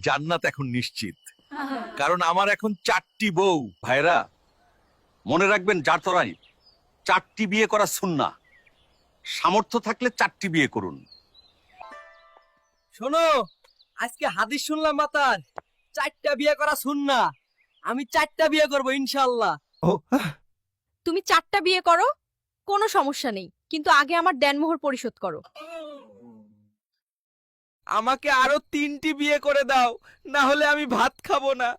জান্নাত এখন নিশ্চিত, কারণ আমার এখন 4টি বউ। ভাইরা, মনে রাখবেন জাতরাই 4টি বিয়ে করা সুন্নাহ। সামর্থ্য থাকলে 4টি বিয়ে করুন। শোনো, আজকে হাদিস শুনলাম মাতার 4টা বিয়ে করা সুন্নাহ। আমি 4টা বিয়ে করব ইনশাআল্লাহ। তুমি 4টা বিয়ে করো, কোনো সমস্যা নেই, কিন্তু আগে আমার দেনমোহর পরিশোধ করো। আমাকে আরো 3টি বিয়ে করে দাও, না হলে আমি ভাত খাবো না।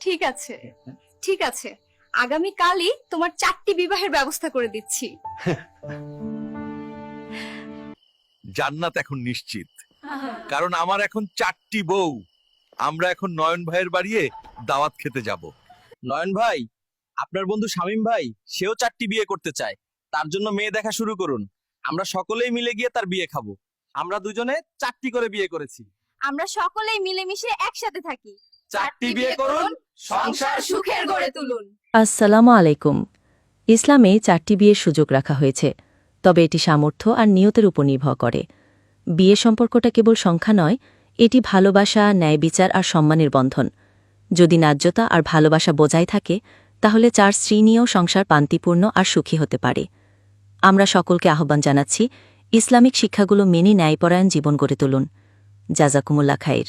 ঠিক আছে, ঠিক আছে, আগামী কালই তোমার 4টি বিবাহের ব্যবস্থা করে দিচ্ছি। জান্নাত এখন নিশ্চিত, কারণ আমার এখন 4টি বউ। আমরা এখন নয়ন ভাইয়ের বাড়িয়ে দাওয়াত খেতে যাব। নয়ন ভাই, আপনার বন্ধু শামীম ভাই সেও 4টি বিয়ে করতে চায়। তার জন্য মেয়ে দেখা শুরু করুন। আমরা সকলেই মিলে গিয়ে তার বিয়ে খাবো। আমরা দুজনে 4টি করে বিয়ে করেছি। আমরা সকলেই মিলেমিশে একসাথে থাকি। 4টি বিয়ে করুন, সংসার সুখের গড়ে তুলুন। আসসালামু আলাইকুম। ইসলামে 4টি বিয়ের সুযোগ রাখা হয়েছে, তবে এটি সামর্থ্য আর নিয়তের উপর নির্ভর করে। বিয়ে সম্পর্কটা কেবল সংখ্যা নয়, এটি ভালোবাসা, ন্যায় বিচার আর সম্মানের বন্ধন। যদি ন্যায্যতা আর ভালোবাসা বজায় থাকে, তাহলে 4 স্ত্রী নিয়েও সংসার শান্তিপূর্ণ আর সুখী হতে পারে। আমরা সকলকে আহ্বান জানাচ্ছি, ইসলামিক শিক্ষাগুলো মেনে ন্যায়পরায়ণ জীবন গড়ে তুলুন। জাযাকুমুল্লাহ খাইর।